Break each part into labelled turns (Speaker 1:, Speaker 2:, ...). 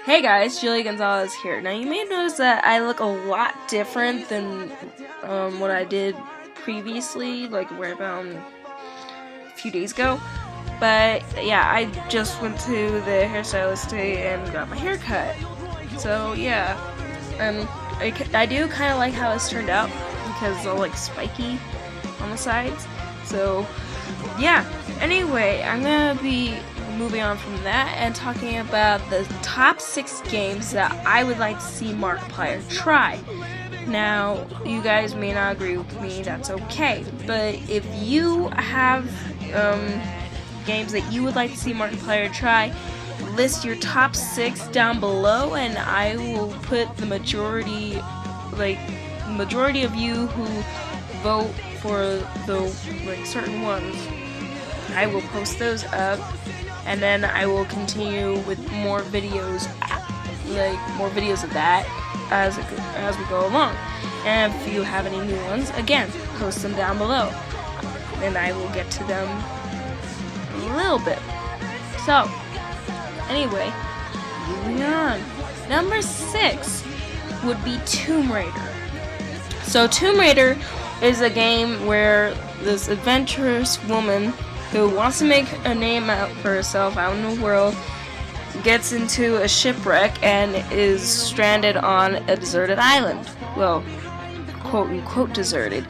Speaker 1: Hey guys, Julie Gonzalez here. Now you may notice that I look a lot different than what I did previously, like right about a few days ago. But yeah, I just went to the hairstylist today and got my hair cut. So yeah, I do kind of like how it's turned out because it's all like spiky on the sides. So yeah, anyway, I'm gonna be moving on from that and talking about the top 6 games that I would like to see Markiplier try. Now, you guys may not agree with me, that's okay, but if you have games that you would like to see Markiplier try, list your top 6 down below and I will put the majority of you who vote for the certain ones. I will post those up, and then I will continue with more videos, of that as we go along. And if you have any new ones, again, post them down below, and I will get to them a little bit. So, anyway, moving on. Number 6 would be Tomb Raider. So, Tomb Raider is a game where this adventurous woman who wants to make a name out for herself out in the world gets into a shipwreck and is stranded on a deserted island. Well, quote-unquote deserted.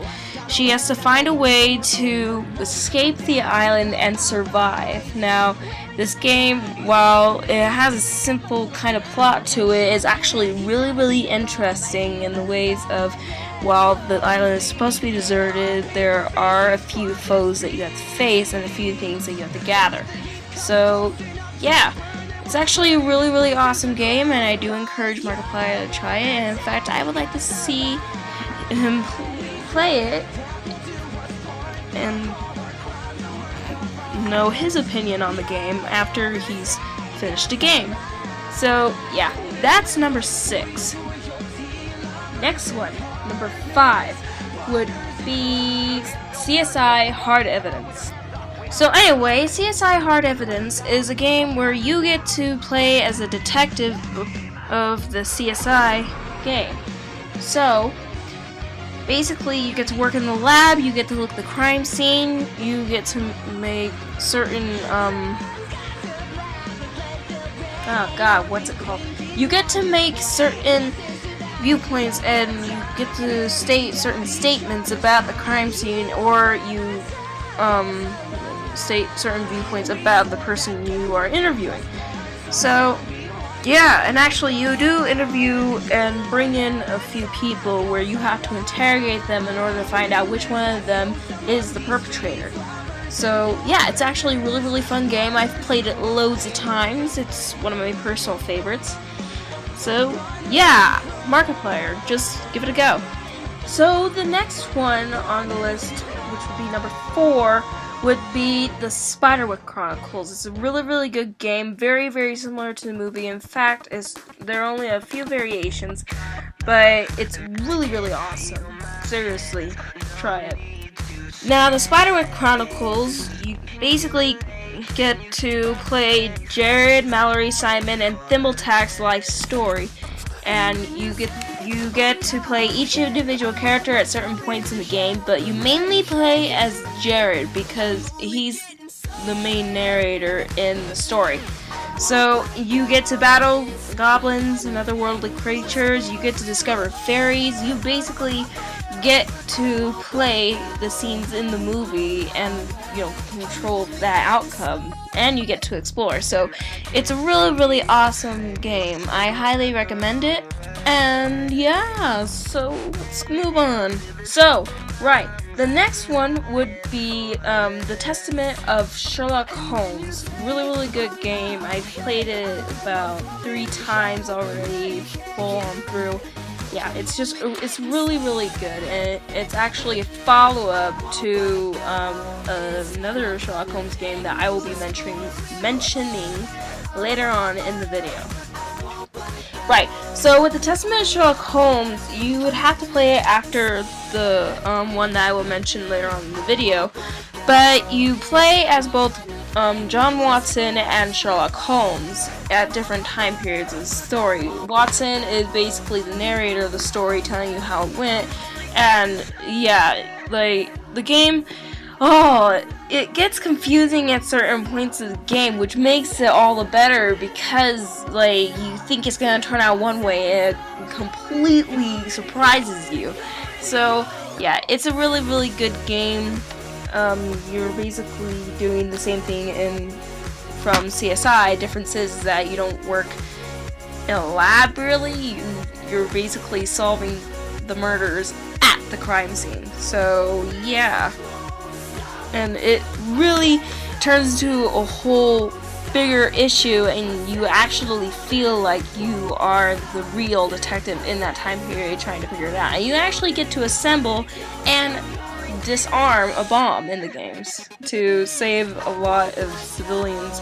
Speaker 1: She has to find a way to escape the island and survive. Now, this game, while it has a simple kind of plot to it, is actually really, really interesting in the ways of, while the island is supposed to be deserted, there are a few foes that you have to face and a few things that you have to gather. So, yeah, it's actually a really, really awesome game, and I do encourage Markiplier to try it. And in fact, I would like to see him play it and know his opinion on the game after he's finished the game. So, yeah, that's number 6. Next one. Number 5 would be CSI Hard Evidence. So anyway, CSI Hard Evidence is a game where you get to play as a detective of the CSI game. So, basically you get to work in the lab, you get to look at the crime scene, you get to make certain, You get to make certain viewpoints and you get to state certain statements about the crime scene, or you state certain viewpoints about the person you are interviewing. So yeah, and actually you do interview and bring in a few people where you have to interrogate them in order to find out which one of them is the perpetrator. So yeah, it's actually a really, really fun game. I've played it loads of times. It's one of my personal favorites. So yeah, Markiplier, just give it a go. So the next one on the list, which would be number 4, would be the Spiderwick Chronicles. It's a really, really good game, very, very similar to the movie. In fact, there are only a few variations, but it's really, really awesome. Seriously, try it. Now, the Spiderwick Chronicles, you basically get to play Jared, Mallory, Simon, and Thimbletak's life story, and you get to play each individual character at certain points in the game, but you mainly play as Jared because he's the main narrator in the story. So you get to battle goblins and otherworldly creatures, you get to discover fairies, you basically get to play the scenes in the movie and, control that outcome, and you get to explore. So it's a really, really awesome game. I highly recommend it. And yeah, so let's move on. So, right, the next one would be The Testament of Sherlock Holmes. Really, really good game. I've played it about 3 times already, full on through. Yeah, it's really, really good, and it's actually a follow-up to another Sherlock Holmes game that I will be mentioning later on in the video. Right, so with the Testament of Sherlock Holmes, you would have to play it after the one that I will mention later on in the video, but you play as both John Watson and Sherlock Holmes at different time periods of the story. Watson is basically the narrator of the story, telling you how it went, and yeah, like, the game, it gets confusing at certain points of the game, which makes it all the better because, like, you think it's gonna turn out one way and it completely surprises you. So, yeah, it's a really, really good game. You're basically doing the same thing from CSI. Difference is that you don't work in a lab, really. You're basically solving the murders at the crime scene. So, yeah. And it really turns into a whole bigger issue, and you actually feel like you are the real detective in that time period trying to figure it out. And you actually get to assemble and disarm a bomb in the games to save a lot of civilians.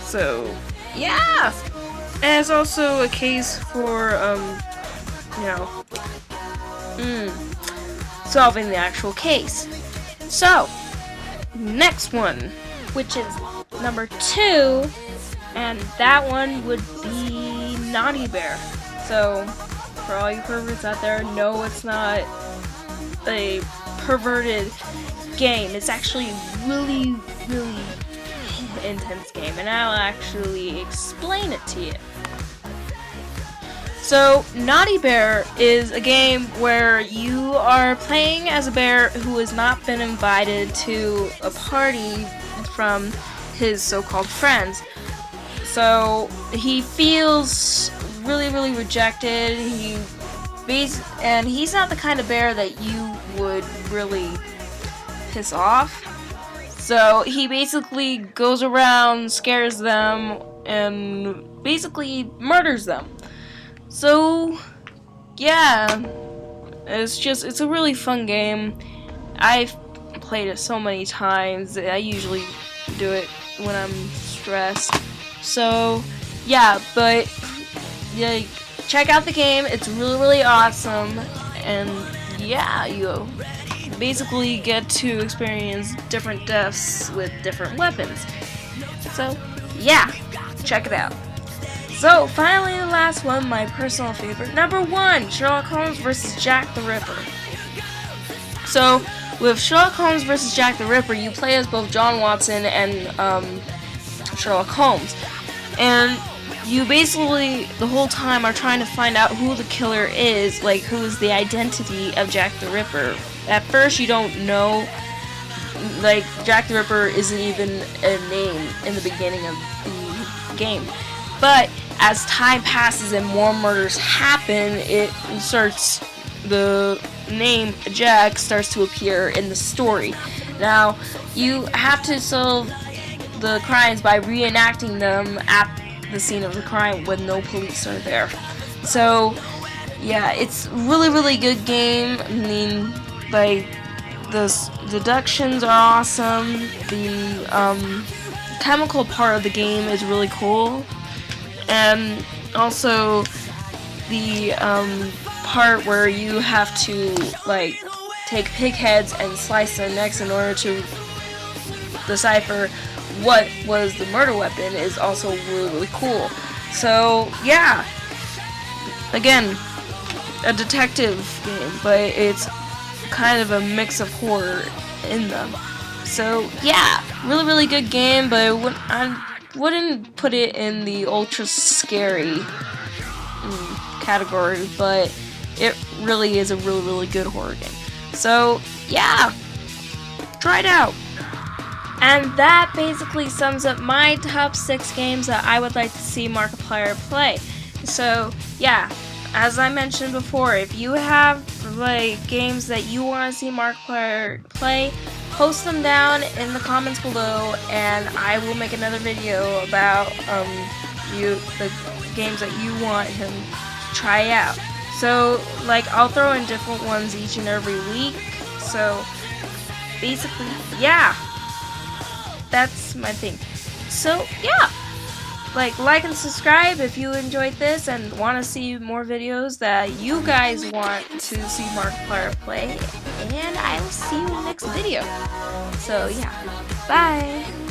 Speaker 1: So, yeah! And it's also a case for, solving the actual case. So, next one, which is number 2, and that one would be Naughty Bear. So, for all you perverts out there, no, it's not a perverted game. It's actually a really, really intense game, and I'll actually explain it to you. So, Naughty Bear is a game where you are playing as a bear who has not been invited to a party from his so-called friends. So, he feels really, really rejected. And he's not the kind of bear that you would really piss off. So, he basically goes around, scares them, and basically murders them. So, yeah, it's a really fun game. I've played it so many times. I usually do it when I'm stressed. So, yeah, but yeah, check out the game. It's really, really awesome. And yeah, you basically get to experience different deaths with different weapons. So, yeah, check it out. So, finally the last one, my personal favorite. Number 1, Sherlock Holmes vs. Jack the Ripper. So, with Sherlock Holmes vs. Jack the Ripper, you play as both John Watson and Sherlock Holmes. And you basically, the whole time, are trying to find out who the killer is, like, who is the identity of Jack the Ripper. At first, you don't know, like, Jack the Ripper isn't even a name in the beginning of the game. But as time passes and more murders happen, the name Jack starts to appear in the story. Now, you have to solve the crimes by reenacting them at the scene of the crime when no police are there. So, yeah, it's really, really good game. I mean, like, the deductions are awesome. The chemical part of the game is really cool. And also the part where you have to, like, take pig heads and slice their necks in order to decipher what was the murder weapon is also really, really cool. So, yeah. Again, a detective game, but it's kind of a mix of horror in them. So, yeah, really, really good game, but I wouldn't put it in the ultra scary category, but it really is a really, really good horror game. So, yeah, try it out. And that basically sums up my top 6 games that I would like to see Markiplier play. So, yeah, as I mentioned before, if you have, like, games that you want to see Markiplier play, post them down in the comments below, and I will make another video about the games that you want him to try out. So, like, I'll throw in different ones each and every week. So, basically, yeah, that's my thing. So, yeah, like and subscribe if you enjoyed this and want to see more videos that you guys want to see Markiplier play, and I will see you in the next video. So, yeah, bye!